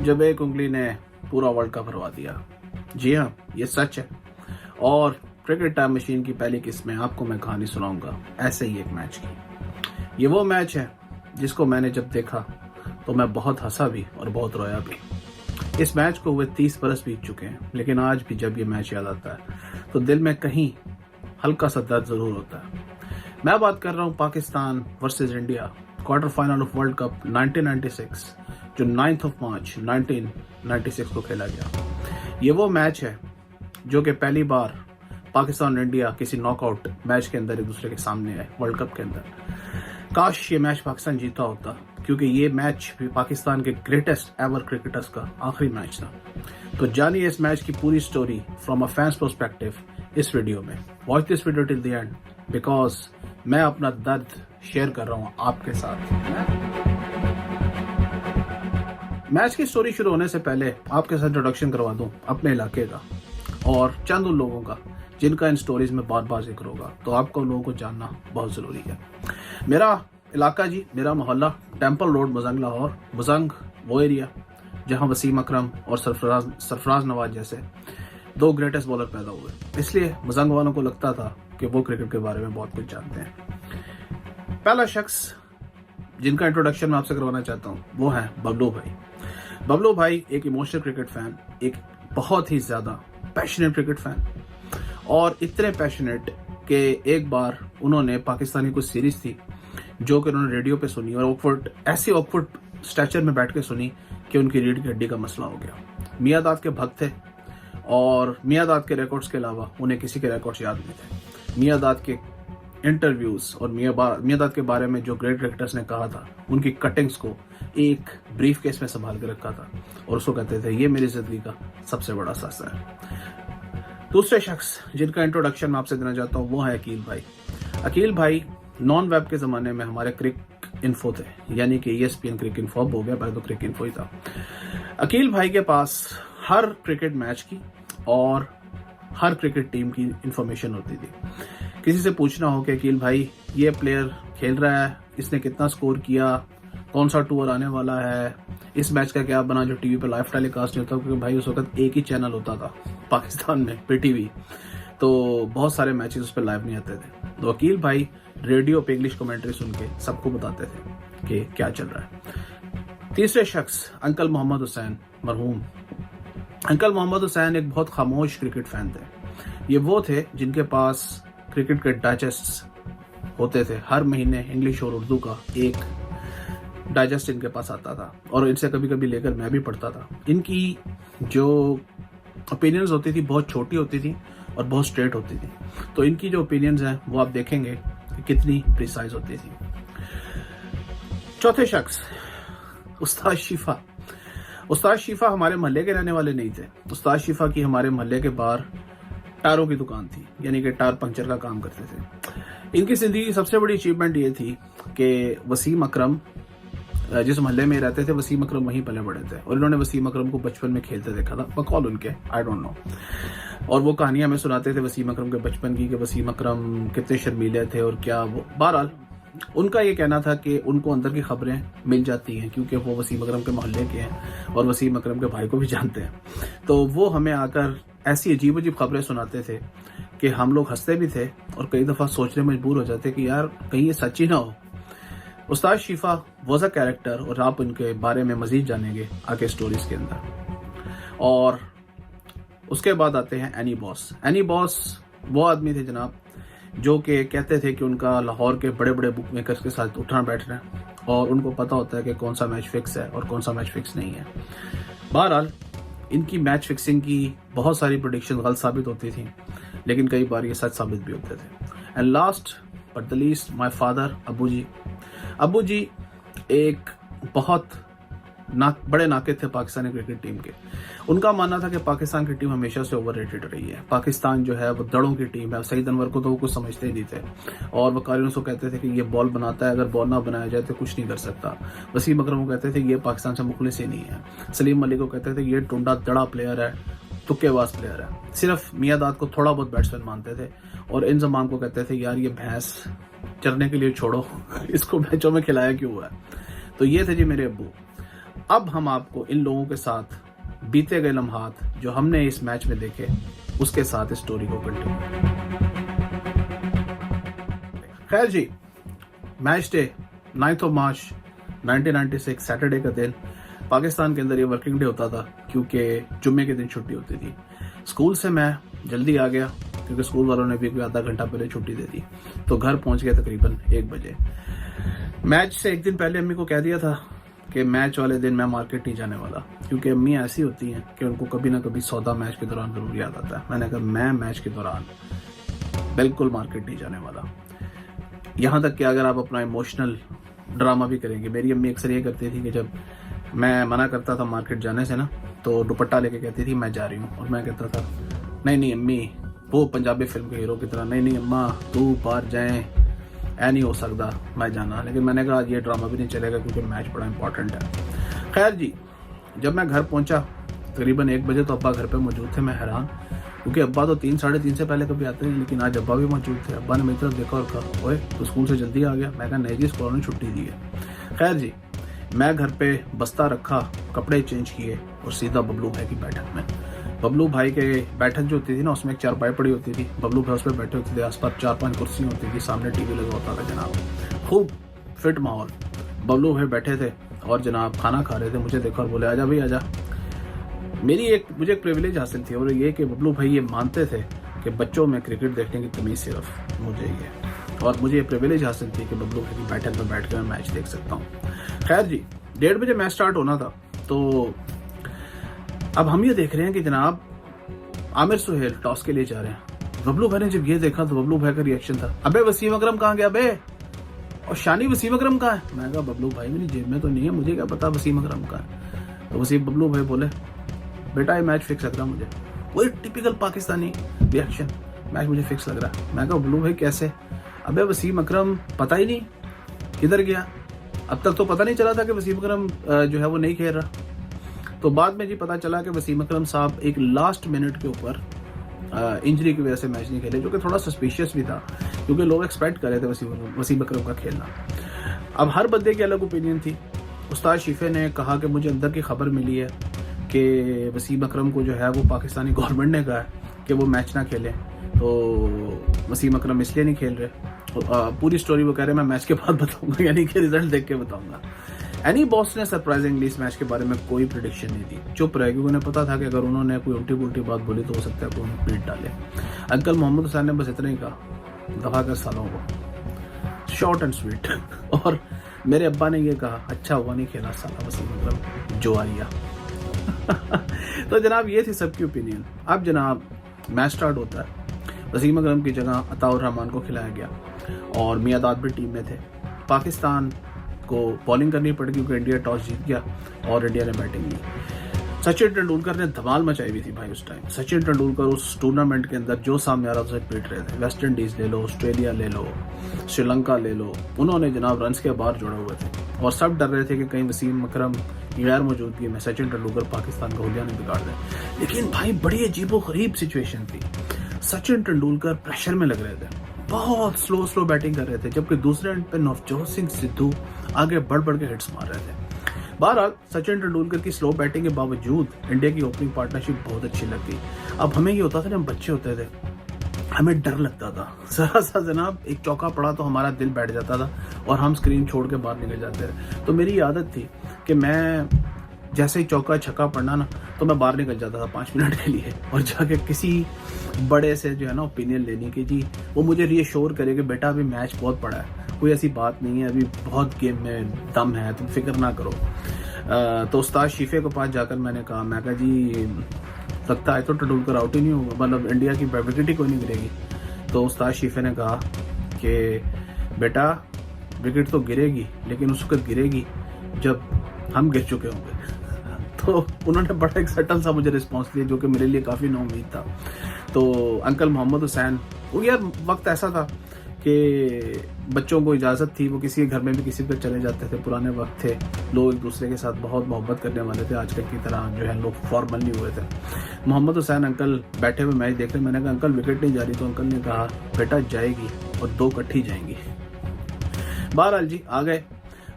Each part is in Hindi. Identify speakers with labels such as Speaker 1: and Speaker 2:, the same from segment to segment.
Speaker 1: जब एक उंगली ने पूरा वर्ल्ड कप हरवा दिया। जी हाँ, ये सच है। और क्रिकेट टाइम मशीन की पहली किस्त में आपको मैं कहानी सुनाऊंगा ऐसे ही एक मैच की। ये वो मैच है जिसको मैंने जब देखा तो मैं बहुत हंसा भी और बहुत रोया भी। इस मैच को हुए 30 बरस बीत चुके हैं, लेकिन आज भी जब ये मैच याद आता है तो दिल में कहीं हल्का सा दर्द जरूर होता है। मैं बात कर रहा हूँ Pakistan versus India quarter final of world cup 1996 जो 9 मार्च 1996 को खेला गया। ये वो मैच है जो कि पहली बार पाकिस्तान और इंडिया किसी नॉकआउट मैच के अंदर एक दूसरे के सामने आए वर्ल्ड कप के अंदर। काश ये मैच पाकिस्तान जीता होता, क्योंकि ये मैच भी पाकिस्तान के ग्रेटेस्ट एवर क्रिकेटर्स का आखिरी मैच था। तो जानिए इस मैच की पूरी story from a fans perspective इस वीडियो में। Watch this video till the end because मैं अपना दर्द शेयर कर रहा हूँ आपके साथ। मैच की स्टोरी शुरू होने से पहले आपके साथ इंट्रोडक्शन करवा दूं अपने इलाके का और चंद उन लोगों का जिनका इन स्टोरीज में बार बार जिक्र होगा, तो आपको उन लोगों को जानना बहुत जरूरी है। मेरा इलाका जी, मेरा मोहल्ला टेम्पल रोड मुजंग लाहौर। मुजंग वो एरिया जहां वसीम अकरम और सरफराज नवाज जैसे दो ग्रेटेस्ट बॉलर पैदा हुए, इसलिए मुजंग वालों को लगता था कि वो क्रिकेट के बारे में बहुत कुछ जानते हैं। पहला शख्स जिनका इंट्रोडक्शन मैं आपसे करवाना चाहता हूँ वो है बबलू भाई। बबलू भाई एक इमोशनल क्रिकेट फैन, एक बहुत ही ज्यादा पैशनेट क्रिकेट फैन, और इतने पैशनेट कि एक बार उन्होंने पाकिस्तानी कुछ सीरीज थी जो कि उन्होंने रेडियो पे सुनी और ऐसी ऑकवर्ड स्ट्रेचर में बैठ के सुनी कि उनकी रीढ़ की हड्डी का मसला हो गया। मियां दाद के भक्त थे और मियां दाद के रिकॉर्ड्स के अलावा उन्हें किसी के रिकॉर्ड्स याद नहीं थे। मियां दाद के इंटरव्यूज और मियां दाद के बारे में जो ग्रेट क्रिकेटर्स ने कहा था, उनकी कटिंग्स को एक ब्रीफ केस में संभाल के रखा था और उसको कहते थे ये मेरी जिंदगी का सबसे बड़ा सासा है। दूसरे शख्स जिनका इंट्रोडक्शन मैं आपसे देना चाहता हूँ वो है अकील भाई। अकील भाई नॉन वेब के जमाने में हमारे क्रिक इन्फो थे, यानी कि ESPN क्रिक इन्फो अब हो गया, पहले तो क्रिक इन्फो ही था। अकील भाई के पास हर क्रिकेट मैच की और हर क्रिकेट टीम की इंफॉर्मेशन होती थी। किसी से पूछना हो कि अकील भाई ये प्लेयर खेल रहा है, इसने कितना स्कोर किया, कौन सा टूर आने वाला है, इस मैच का क्या बना जो टीवी पे लाइव टेलीकास्ट नहीं होता, क्योंकि भाई उस वक्त एक ही चैनल होता था पाकिस्तान में, PTV, तो बहुत सारे मैचेस उस पर लाइव नहीं आते थे। तो अकील भाई रेडियो पे इंग्लिश कमेंट्री सुन के सबको बताते थे कि क्या चल रहा है। तीसरे शख्स अंकल मोहम्मद हुसैन, मरहूम अंकल मोहम्मद हुसैन एक बहुत खामोश क्रिकेट फैन थे। ये वो थे जिनके पास क्रिकेट के डाइजेस्ट होते थे, हर महीने इंग्लिश और उर्दू का एक डाइजेस्ट इनके पास आता था और इनसे कभी कभी लेकर मैं भी पढ़ता था। इनकी जो ओपिनियंस होती थी बहुत छोटी होती थी और बहुत स्ट्रेट होती थी, तो इनकी जो ओपिनियंस हैं वो आप देखेंगे कि कितनी प्रिसाइज होती थी। चौथे शख्स उस्ताद शिफा। उस्ताद शिफा हमारे मोहल्ले के रहने वाले नहीं थे। उस्ताद शिफा की हमारे मोहल्ले के बाहर टायरों की दुकान थी, यानी कि टायर पंक्चर का काम करते थे। इनकी जिंदगी की सबसे बड़ी अचीवमेंट ये थी कि वसीम अकरम जिस मोहल्ले में रहते थे, वसीम अकरम वहीं पले बड़े थे और इन्होंने वसीम अकरम को बचपन में खेलते देखा था, बकौल उनके, आई डोंट नो। और वो कहानियां हमें सुनाते थे वसीम अकरम के बचपन की कि वसीम अकरम कितने शर्मीले थे और क्या वो। बहरहाल उनका ये कहना था कि उनको अंदर की खबरें मिल जाती हैं क्योंकि वो वसीम अकरम के मोहल्ले के हैं और वसीम अकरम के भाई को भी जानते हैं। तो वो हमें आकर ऐसी अजीब अजीब खबरें सुनाते थे कि हम लोग हंसते भी थे और कई दफ़ा सोचने मजबूर हो जाते कि यार कहीं ये सच ही ना हो। उस्ताद शिफा वॉज अ कैरेक्टर और आप उनके बारे में मजीद जानेंगे आगे स्टोरीज के अंदर। और उसके बाद आते हैं एनी बॉस। एनी बॉस वो आदमी थे जनाब जो कि कहते थे कि उनका लाहौर के बड़े बड़े बुक मेकर्स के साथ उठना बैठना और उनको पता होता है कि कौन सा मैच फिक्स है और कौन सा मैच फिक्स नहीं है। बहरहाल इनकी मैच फिक्सिंग की बहुत सारी प्रेडिक्शन गलत साबित होती थी, लेकिन कई बार ये सच साबित भी होते थे। And last but the least my father Abu ji. Abu ji एक बहुत बड़े नाकिद थे पाकिस्तानी क्रिकेट टीम के। उनका मानना था कि पाकिस्तान की टीम हमेशा से ओवररेटेड रही है। पाकिस्तान जो है वो दड़ों की टीम है। सईद अनवर को तो वो कुछ समझते ही नहीं थे और वकारियों को कहते थे कि ये बॉल बनाता है, अगर बॉल ना बनाया जाए तो कुछ नहीं कर सकता। वसीम अकरम को कहते थे ये पाकिस्तान से मुखलिस ही नहीं है। सलीम मलिक को कहते थे ये टुंडा दड़ा प्लेयर है, तुक्केबाज प्लेयर है। सिर्फ मियां दाद को थोड़ा बहुत बैट्समैन मानते थे और इंजमाम को कहते थे यार ये भैंस चरने के लिए छोड़ो, इसको मैचों में खिलाया क्यों हुआ है। तो ये थे जी मेरे अब्बू। अब हम आपको इन लोगों के साथ बीते गए लम्हात जो हमने इस मैच में देखे उसके साथ स्टोरी को कंटिन्यू। खैर जी, मैच डे 9 मार्च 1996 सैटरडे का दिन। पाकिस्तान के अंदर ये वर्किंग डे होता था क्योंकि जुम्मे के दिन छुट्टी होती थी। स्कूल से मैं जल्दी आ गया क्योंकि स्कूल वालों ने भी आधा घंटा पहले छुट्टी दे दी, तो घर पहुंच गया तकरीबन 1 बजे। मैच से एक दिन पहले अम्मी को कह दिया था कि मैच वाले दिन मैं मार्केट नहीं जाने वाला, क्योंकि अम्मी ऐसी होती हैं कि उनको कभी ना कभी सौदा मैच के दौरान जरूर याद आता है। मैंने कहा मैं मैच के दौरान बिल्कुल मार्केट नहीं जाने वाला। यहाँ तक कि अगर आप अपना इमोशनल ड्रामा भी करेंगे, मेरी अम्मी अक्सर ये करती थी कि जब मैं मना करता था मार्केट जाने से ना, तो दुपट्टा लेके कहती थी मैं जा रही हूँ, और मैं कहता था नहीं नहीं अम्मी, वो पंजाबी फिल्म के हीरो की तरह, नहीं नहीं अम्मा तू बाहर जाए, ऐ नहीं हो सकता मैं जाना। लेकिन मैंने कहा ये ड्रामा भी नहीं चलेगा क्योंकि मैच बड़ा इंपॉर्टेंट है। खैर जी, जब मैं घर पहुंचा तकरीबन 1 बजे तो अब्बा घर पे मौजूद थे। मैं हैरान, क्योंकि अब्बा तो 3 साढ़े 3 से पहले कभी आते हैं, लेकिन आज अब्बा भी मौजूद थे। अब्बा ने मेरी तरफ देखा और कहा ओए तो स्कूल से जल्दी आ गया। मैं कहा नहीं जी, स्कूल ने छुट्टी दी है। खैर जी, मैं घर पे बस्ता रखा, कपड़े चेंज किए और सीधा बबलू भाई की बैठक में। बबलू भाई के बैठक जो होती थी ना, उसमें एक चारपाई पड़ी होती थी, बबलू भाई उस पर बैठे होते थे, आसपास 4-5 कुर्सियाँ होती थी, सामने टीवी लगा होता था जनाब, खूब फिट माहौल। बबलू भाई बैठे थे और जनाब खाना खा रहे थे। मुझे देखा और बोले आजा भाई आजा। मुझे एक प्रिविलेज हासिल थी, और ये कि बबलू भाई ये मानते थे कि बच्चों में क्रिकेट देखने की तमीज़ सिर्फ मुझे ही है, और मुझे ये प्रिविलेज हासिल थी कि बबलू भाई की बैठक में बैठ कर मैं मैच देख सकता हूँ। खैर जी, 1:30 बजे मैच स्टार्ट होना था, तो अब हम ये देख रहे हैं कि जनाब आमिर सुहेल टॉस के लिए जा रहे हैं। बबलू भाई ने जब ये देखा तो बबलू भाई का रिएक्शन था अबे वसीम अकरम कहाँ गया बे, और शानी वसीम अकरम कहाँ है। मैं कहा बबलू भाई मेरी जेब में तो नहीं है, मुझे क्या पता वसीम अकरम कहाँ है। तो बबलू भाई बोले बेटा ये मैच फिक्स लग रहा मुझे। वही टिपिकल पाकिस्तानी रिएक्शन, मैच मुझे फिक्स लग रहा है। मैं कहा बबलू भाई कैसे, अबे वसीम अकरम पता ही नहीं किधर गया। अब तक तो पता नहीं चला था कि वसीम अकरम जो है वो नहीं खेल रहा। तो बाद में जी पता चला कि वसीम अकरम साहब एक लास्ट मिनट के ऊपर इंजरी की वजह से मैच नहीं खेले, जो कि थोड़ा सस्पिशियस भी था क्योंकि लोग एक्सपेक्ट कर रहे थे वसीम अकरम का खेलना। अब हर बंदे की अलग ओपिनियन थी। उस्ताद शिफे ने कहा कि मुझे अंदर की खबर मिली है कि वसीम अकरम को जो है वो पाकिस्तानी गवर्नमेंट ने कहा है कि वो मैच ना खेलें, तो वसीम अकरम इसलिए नहीं खेल रहे। पूरी स्टोरी वो कह रहे हैं मैं मैच के बाद बताऊंगा, यानी कि रिजल्ट देख के बताऊंगा। एनी बॉस ने सरप्राइजिंगली इस मैच के बारे में कोई प्रेडिक्शन नहीं दी, चुप रहे, क्योंकि उन्हें पता था कि अगर उन्होंने कोई उल्टी पुल्टी बात बोली तो हो सकता है कोई पीट डाले। अंकल मोहम्मद हुसैन ने बस इतना ही कहा दफा कर सालों को, शॉर्ट एंड स्वीट। और मेरे अब्बा ने ये कहा अच्छा हुआ नहीं खेला साला वसीम अकरम जो आया। तो जनाब ये थी सबकी ओपिनियन। अब जनाब मैच स्टार्ट होता है। वसीम अकरम की जगह अताउर रहमान को खिलाया गया और मियादाद भी टीम में थे। पाकिस्तान को बॉलिंग करनी पड़ी क्योंकि इंडिया टॉस जीत गया और इंडिया ने बैटिंग ली। सचिन तेंदुलकर ने धमाल मचाई हुई थी भाई उस टाइम। सचिन तेंदुलकर उस टूर्नामेंट के अंदर जो सामने आ रहा था उसे पीट रहे थे। वेस्ट इंडीज ले लो, ऑस्ट्रेलिया ले लो, श्रीलंका ले लो, उन्होंने जनाब रन्स के बाहर जुड़े हुए थे और सब डर रहे थे कि कहीं वसीम अकरम की गैर मौजूदगी में सचिन तेंदुलकर पाकिस्तान का हुलिया नहीं बिगाड़ दे। लेकिन भाई बड़ी अजीबो गरीब सिचुएशन थी। सचिन तेंदुलकर प्रेशर में लग रहे थे, बहुत स्लो बैटिंग कर रहे थे, जबकि दूसरे एंड पे नवजोत सिंह सिद्धू आगे बढ़ के हिट्स मार रहे थे। बहरहाल सचिन तेंदुलकर की स्लो बैटिंग के बावजूद इंडिया की ओपनिंग पार्टनरशिप बहुत अच्छी लगती। अब हमें ये होता था जब बच्चे होते थे, हमें डर लगता था जरा सा जनाब एक चौका पड़ा तो हमारा दिल बैठ जाता था और हम स्क्रीन छोड़ के बाहर निकल जाते थे। तो मेरी आदत थी कि मैं जैसे ही चौका छक्का पड़ना ना तो मैं बाहर निकल जाता था 5 मिनट के लिए और जाके किसी बड़े से जो है ना ओपिनियन लेने की, जी वो मुझे रीअश्योर करे कि बेटा अभी मैच बहुत पड़ा है, कोई ऐसी बात नहीं है, अभी बहुत गेम में दम है, तुम फिक्र ना करो। तो उस्ताद शीफे के पास जाकर मैंने कहा जी लगता है तो तेंदुलकर आउट ही नहीं होगा, मतलब इंडिया की विकेट ही कोई नहीं गिरेगी। तो उस्ताद शीफे ने कहा कि बेटा विकेट तो गिरेगी लेकिन उस वक्त गिरेगी जब हम गिर चुके होंगे। तो उन्होंने बड़ा एक सटल सा मुझे रिस्पॉन्स दिया जो कि मेरे लिए काफ़ी नाउम्मीद था। तो अंकल मोहम्मद हुसैन, वो यार वक्त ऐसा था कि बच्चों को इजाज़त थी, वो किसी के घर में भी किसी पे चले जाते थे, पुराने वक्त थे, लोग एक दूसरे के साथ बहुत मोहब्बत करने वाले थे, आजकल की तरह जो है लोग फॉर्मल नहीं हुए थे। मोहम्मद हुसैन अंकल बैठे हुए मैच देख रहे, मैंने कहा अंकल विकेट नहीं जा रही, तो अंकल ने कहा बेटा जाएगी और 2 इकट्ठी जाएंगी। बहरहाल जी आ गए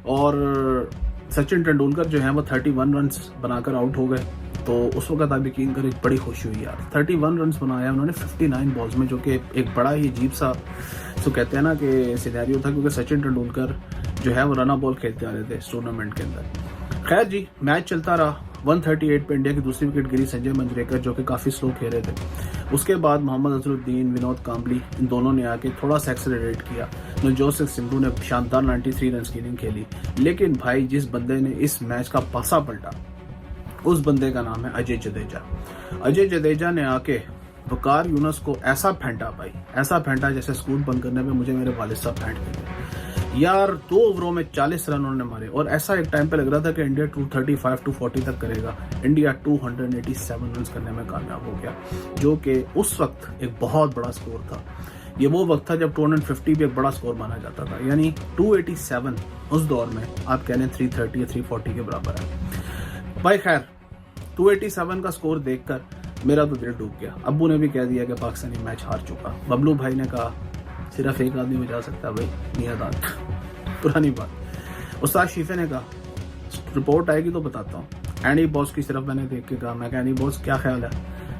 Speaker 1: और सचिन तेंदुलकर जो है वो 31 रन्स बनाकर आउट हो गए। तो उस वक्त आप यकीन करें बड़ी खुशी हुई यार, 31 रन्स बनाया उन्होंने 59 बॉल्स में, जो कि एक बड़ा ही अजीब सा तो कहते हैं ना कि सिनेरियो था, क्योंकि सचिन तेंदुलकर जो है वो रन बॉल खेलते आ रहे थे इस टूर्नामेंट के अंदर। खैर जी, मैच चलता रहा। 138 पे इंडिया की दूसरी विकेट गिरी संजय मंजरेकर, जो कि काफ़ी स्लो खेल रहे थे। उसके बाद मोहम्मद अजहरुद्दीन, विनोद कांबली, इन दोनों ने आके थोड़ा सा एक्सेलरेट किया। नवजोत सिंधु ने शानदार 93 रन की इनिंग खेली। लेकिन भाई जिस बंदे ने इस मैच का पासा पलटा, उस बंदे का नाम है अजय जडेजा। अजय जडेजा ने आके वकार यूनुस को ऐसा फेंटा भाई, ऐसा फेंटा जैसे स्कूल बंद करने पे मुझे मेरे वालिद साहब फेंट गए यार। 2 ओवरों में 40 रन उन्होंने मारे, और ऐसा एक टाइम पे लग रहा था कि इंडिया 235 240 तक करेगा। इंडिया 287 रन करने में कामयाब हो गया, जो कि उस वक्त एक बहुत बड़ा स्कोर था। ये वो वक्त था जब 250 भी एक बड़ा स्कोर माना जाता था, यानी 287 उस दौर में आप कह लें 330 या 340 के बराबर है भाई। खैर 287 का स्कोर देखकर मेरा तो दिल डूब गया। अब्बू ने भी कह दिया कि पाकिस्तानी मैच हार चुका। बबलू भाई ने कहा सिर्फ एक आदमी बचा सकता है भाई, मियां दाद। पुरानी बात। उस्ताद शीफे ने कहा रिपोर्ट आएगी तो बताता हूँ। एनी बॉस की सिर्फ मैंने देख के कहा, मैं कहा एनी बॉस क्या ख्याल है?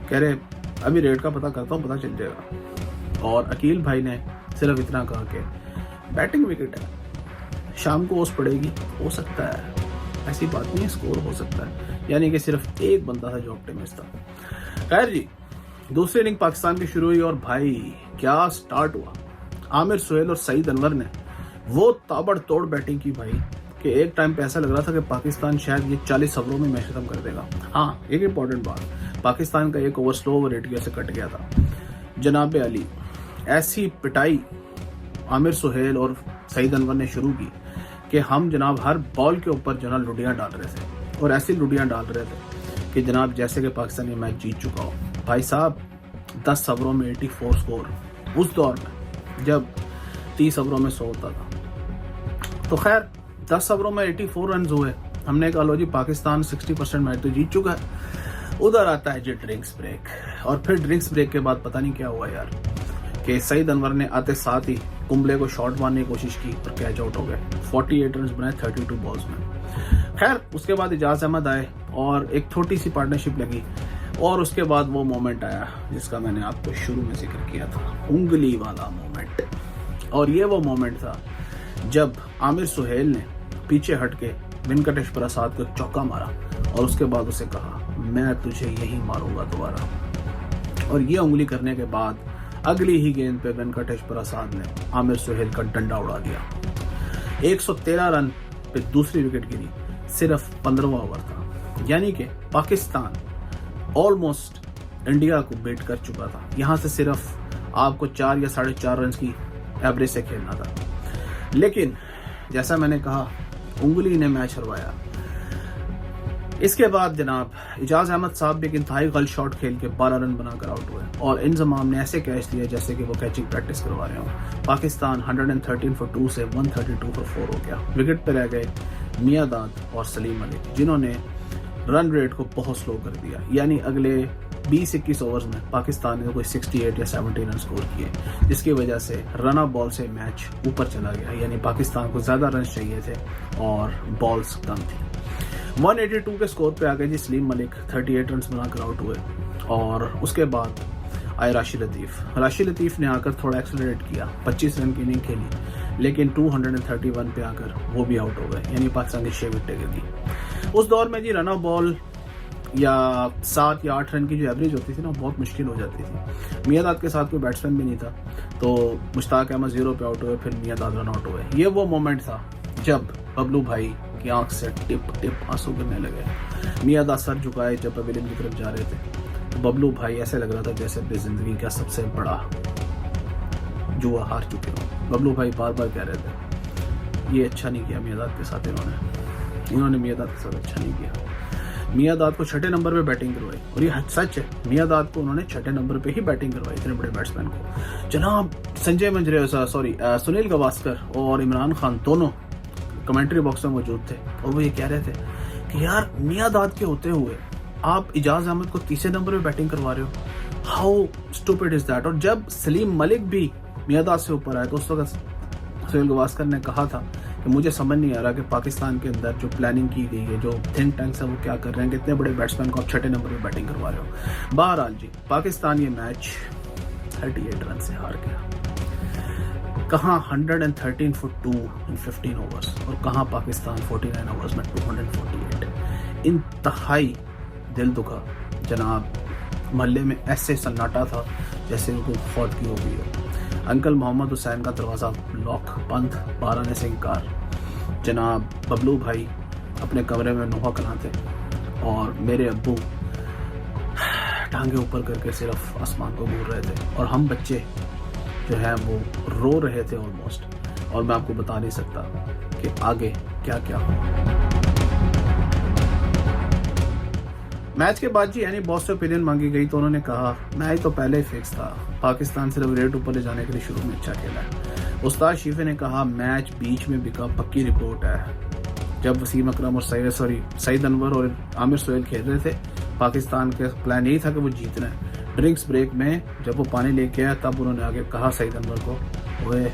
Speaker 1: कह रहे अभी रेट का पता करता हूँ, पता चल जाएगा। और अकील भाई ने सिर्फ इतना कहा कि बैटिंग विकेट है, शाम को ओस पड़ेगी, हो सकता है, ऐसी बात नहीं है, स्कोर हो सकता है। यानी कि सिर्फ एक बंदा था जो ऑप्टिमिस्ट था। खैर जी, दूसरी इनिंग पाकिस्तान की शुरू हुई और भाई क्या स्टार्ट हुआ। आमिर सुहेल और सईद अनवर ने वो ताबड़तोड़ बैटिंग की भाई कि एक टाइम पे ऐसा लग रहा था कि पाकिस्तान शायद ये 40 ओवरों में मैच खत्म कर देगा। हाँ, एक इंपॉर्टेंट बात, पाकिस्तान का एक ओवर स्लो ओवर रेट से कट गया था। जनाब अली ऐसी पिटाई आमिर सुहेल और सईद अनवर ने शुरू की कि हम जनाब हर बॉल के ऊपर जनाब लुडियां डाल रहे थे, और ऐसी लुडियां डाल रहे थे कि जनाब जैसे कि पाकिस्तान ये मैच जीत चुका हो। भाई साहब 10 ओवरों में 84 स्कोर, उस दौर में जब 30 ओवरों में 100 होता था। तो खैर 10 ओवरों में 84 रन हुए। हमने कहा लो जी पाकिस्तान 60% मैच तो जीत चुका है। उधर आता है जी ड्रिंक्स ब्रेक, और फिर ड्रिंक्स ब्रेक के बाद पता नहीं क्या हुआ यार कि सईद अनवर ने आते साथ ही कुंबले को शॉट मारने की कोशिश की और कैच आउट हो गए। 48 रन बनाए 32 बॉल्स में। खैर उसके बाद इजाज अहमद आए और एक छोटी सी पार्टनरशिप लगी, और उसके बाद वो मोमेंट आया जिसका मैंने आपको शुरू में जिक्र किया था, उंगली वाला मोमेंट। और ये वो मोमेंट था जब आमिर सुहेल ने पीछे हट के वेंकटेश प्रसाद को चौका मारा और उसके बाद उसे कहा मैं तुझे यही मारूंगा दोबारा। और ये उंगली करने के बाद अगली ही गेंद पे वेंकटेश प्रसाद ने आमिर सुहेल का डंडा उड़ा दिया। 113 रन पे दूसरी विकेट गिरी, सिर्फ 15वां ओवर था। यानी कि पाकिस्तान ऑलमोस्ट इंडिया को बीट कर चुका था। यहां से सिर्फ आपको 4 या 4.5 रन की एवरेज से खेलना था। लेकिन जैसा मैंने कहा उंगली ने मैच हरवाया। इसके बाद जनाब इजाज अहमद साहब भी एक इंतहाई गलत शॉट खेल के 12 रन बनाकर आउट हुए, और इंजमाम ने ऐसे कैच दिए जैसे कि वो कैचिंग प्रैक्टिस करवा रहे हो। पाकिस्तान 113 for 2 से 132 for 4 हो गया। विकेट पर रह गए मियां दाद और सलीम मलिक, जिन्होंने रन रेट को बहुत स्लो कर दिया। यानी अगले 20-21 ओवर्स में पाकिस्तान ने कोई 68 या 70 रन स्कोर किए, जिसकी वजह से रन ऑफ बॉल से मैच ऊपर चला गया। यानी पाकिस्तान को ज्यादा रन चाहिए थे और बॉल्स कम थी। 182 के स्कोर पे आ गए जी सलीम मलिक, 38 रन बनाकर आउट हुए। और उसके बाद आए राशिद लतीफ। राशिद लतीफ ने आकर थोड़ा एक्सेलरेट किया, 25 रन की इनिंग खेली, लेकिन 231 पे आकर वो भी आउट हो गए। यानी पाकिस्तान की 6 विकेटें गिर गई। उस दौर में जी रन ऑफ बॉल या 7 या 8 रन की जो एवरेज होती थी ना, बहुत मुश्किल हो जाती थी। मियां दाद के साथ कोई बैट्समैन भी नहीं था, तो मुश्ताक अहमद 0 पे आउट हुए, फिर मियां दाद रन आउट हुए। ये वो मोमेंट था जब बबलू भाई की आंख से टिप टिप आंसू गिरने लगे। मियां दाद सर झुकाए जब पवेलियन की तरफ जा रहे थे, तो बबलू भाई ऐसे लग रहा था जैसे अपनी जिंदगी का सबसे बड़ा जुआ हार चुके हो। बबलू भाई बार बार कह रहे थे ये अच्छा नहीं किया मियां दाद के साथ, इन्होंने मियां दाद के साथ अच्छा नहीं किया। मियां दाद को 6 नंबर पे बैटिंग करवाई, और ये सच है, मियां दाद को उन्होंने 6 नंबर पे ही बैटिंग करवाई इतने बड़े बैट्समैन को। जनाब संजय मंजरेकर सुनील गावस्कर और इमरान खान दोनों कमेंट्री बॉक्स में मौजूद थे, और वो ये कह रहे थे कि यार मियां दाद के होते हुए आप इजाज अहमद को 3 नंबर पे बैटिंग करवा रहे हो, हाउ स्टूपिड इज दैट। और जब सलीम मलिक भी मियां दाद से ऊपर आए तो उस वक्त सुनील गावस्कर ने कहा था कि मुझे समझ नहीं आ रहा कि पाकिस्तान के अंदर जो प्लानिंग की गई है, जो थिंक टैंक्स है वो क्या कर रहे हैं, कितने बड़े बैट्समैन को आप छठे नंबर पे बैटिंग करवा रहे हो। बहरहाल जी, पाकिस्तान ये मैच 38 रन से हार गया। कहाँ 113 for 2 in 15 overs और कहाँ पाकिस्तान 49 overs में 248। इंतहाई दिल दुखा जनाब। मोहल्ले में ऐसे सन्नाटा था जैसे उनको फौतगी हो गई हो। अंकल मोहम्मद हुसैन का दरवाज़ा लॉक बंद, 12 ने से इनकार। जनाब बबलू भाई अपने कमरे में नोहा कराते और मेरे अब्बू टांगे ऊपर करके सिर्फ आसमान को घूर रहे थे और हम बच्चे जो है वो रो रहे थे ऑलमोस्ट। और मैं आपको बता नहीं सकता कि आगे क्या क्या हुआ। मैच के बाद जी यानी बॉस से ओपिनियन मांगी गई तो उन्होंने कहा मैच तो पहले ही फिक्स था, पाकिस्तान सिर्फ रेट ऊपर ले जाने के लिए शुरू में अच्छा खेला है। उस्ताद शीफे ने कहा मैच बीच में बिका, पक्की रिपोर्ट है। जब वसीम अकरम और सईद अनवर और आमिर सोहेल खेल रहे थे, पाकिस्तान का प्लान यही था कि वो जीतना है। ड्रिंक्स ब्रेक में जब वो पानी लेके आया तब उन्होंने आगे कहा सईद अनवर को, ओए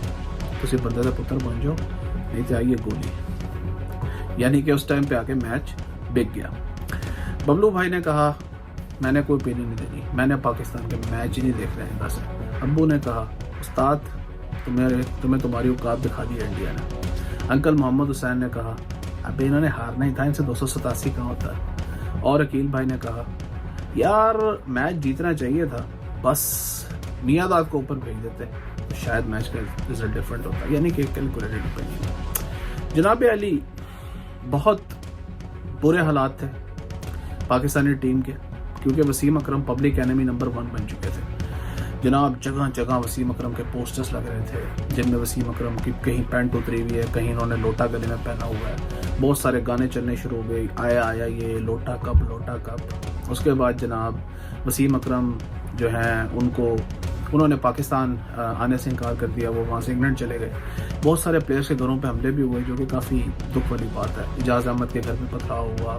Speaker 1: तुसी बंदे का पुत्र बन जाओ नहीं तो आइए गोली। यानी कि उस टाइम पे आके मैच बिक गया। बबलू भाई ने कहा मैंने कोई ओपिनियन नहीं देनी, मैंने पाकिस्तान के मैच ही नहीं देख रहे हैं बस। अब्बू ने कहा उस्ताद तुम्हें तुम्हारी औकात दिखा दी इंडिया ने। अंकल मोहम्मद हुसैन ने कहा अब इन्होंने हारना ही था, इनसे 287 कहाँ होता है। और अकील भाई ने कहा यार मैच जीतना चाहिए था, बस मियादाद को ऊपर भेज देते तो शायद मैच का रिजल्ट डिफरेंट होता। यानी कि कैलकुलेटेड ओपिनियन। जनाब अली बहुत बुरे हालात थे पाकिस्तानी टीम के, क्योंकि वसीम अकरम पब्लिक एनिमी नंबर 1 बन चुके थे। जनाब जगह जगह वसीम अकरम के पोस्टर्स लग रहे थे जिनमें वसीम अकरम की कहीं पैंट उतरी हुई है, कहीं इन्होंने लोटा गले में पहना हुआ है। बहुत सारे गाने चलने शुरू हो गए, आया आया ये लोटा कप लोटा कप। उसके बाद जनाब वसीम अकरम जो हैं उन्होंने पाकिस्तान आने से इनकार कर दिया, वो वहाँ से इंग्लैंड चले गए। बहुत सारे प्लेयर्स के घरों पे हमले भी हुए जो कि काफ़ी दुख वाली बात है। इजाज़ अहमद के घर पे पथराव हुआ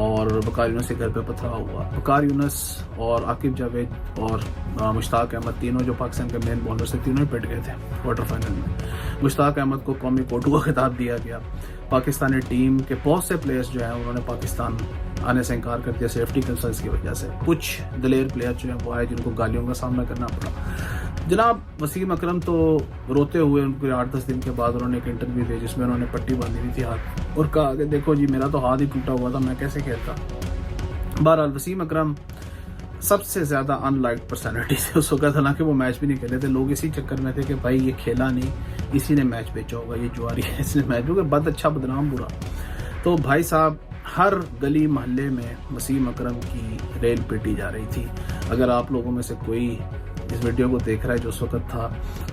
Speaker 1: और बकार यूनस के घर पे पथराव हुआ। बकार यूनस और आकिब जावेद और मुश्ताक अहमद तीनों जो पाकिस्तान के मेन बॉलर थे, तीनों ही पिट गए थे क्वार्टर फाइनल में। मुश्ताक अहमद को कौमी कोर्ट का खिताब दिया गया। पाकिस्तानी टीम के बहुत से प्लेयर्स जो हैं उन्होंने पाकिस्तान आने से इनकार कर दिया सेफ्टी कंसर्न्स की वजह से। कुछ दलेर प्लेयर जो हैं वो आए जिनको गालियों का सामना करना पड़ा। जनाब वसीम अकरम तो रोते हुए उनके 8-10 दिन के बाद उन्होंने एक इंटरव्यू दिया जिसमें उन्होंने पट्टी बांधी हुई थी हाथ और कहा कि देखो जी मेरा तो हाथ ही टूटा हुआ था, मैं कैसे खेलता। बहरहाल वसीम अकरम सबसे ज़्यादा अनलाइक्ड पर्सनैलिटी थे उस वक्त, हालांकि वो मैच भी नहीं खेले थे। लोग इसी चक्कर में थे कि भाई ये खेला नहीं, इसी ने मैच बेचा होगा, ये जुआरी है, इसने मैच होगा, बद अच्छा बदनाम बुरा। तो भाई साहब हर गली मोहल्ले में वसीम अकरम की रेल पिटी जा रही थी। अगर आप लोगों में से कोई इस वीडियो को देख रहा है जो उस वक्त था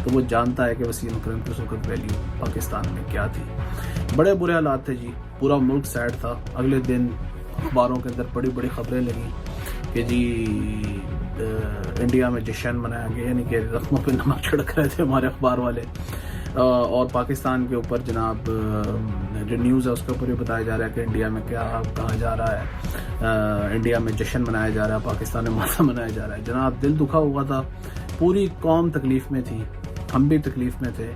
Speaker 1: तो वो जानता है कि वसीम अकरम की उस वक्त वैल्यू पाकिस्तान में क्या थी। बड़े बुरे हालात थे जी, पूरा मुल्क सैड था। अगले दिन अखबारों के अंदर बड़ी बड़ी खबरें लगी कि जी इंडिया में जश्न मनाया गया, यानी कि जख्मों पे नमक छिड़क रहे थे हमारे अखबार वाले। और पाकिस्तान के ऊपर जनाब जो न्यूज़ है उसके ऊपर ये बताया जा रहा है कि इंडिया में क्या कहा जा रहा है, इंडिया में जश्न मनाया जा रहा है, पाकिस्तान में माता मनाया जा रहा है। जनाब दिल दुखा हुआ था, पूरी कौम तकलीफ़ में थी, हम भी तकलीफ़ में थे।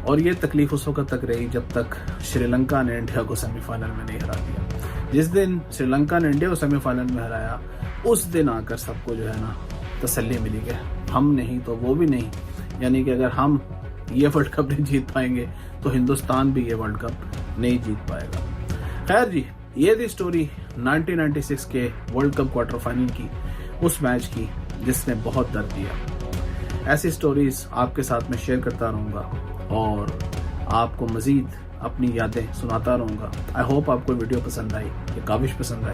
Speaker 1: और ये तकलीफ़ उस वक्त तक रही जब तक श्रीलंका ने इंडिया को सेमीफाइनल में नहीं हरा दिया। जिस दिन श्रीलंका ने इंडिया को सेमीफाइनल में हराया उस दिन आकर सबको जो है ना तसल्ली मिली कि हम नहीं तो वो भी नहीं, यानी कि अगर हम ये वर्ल्ड कप नहीं जीत पाएंगे तो हिंदुस्तान भी ये वर्ल्ड कप नहीं जीत पाएगा। खैर जी, ये थी स्टोरी 1996 के वर्ल्ड कप क्वार्टर फाइनल की, उस मैच की जिसने बहुत दर्द दिया। ऐसी स्टोरीज आपके साथ में शेयर करता रहूँगा और आपको मज़ीद अपनी यादें सुनाता रहूँगा। आई होप आपको वीडियो पसंद आई, ये काविश पसंद आई।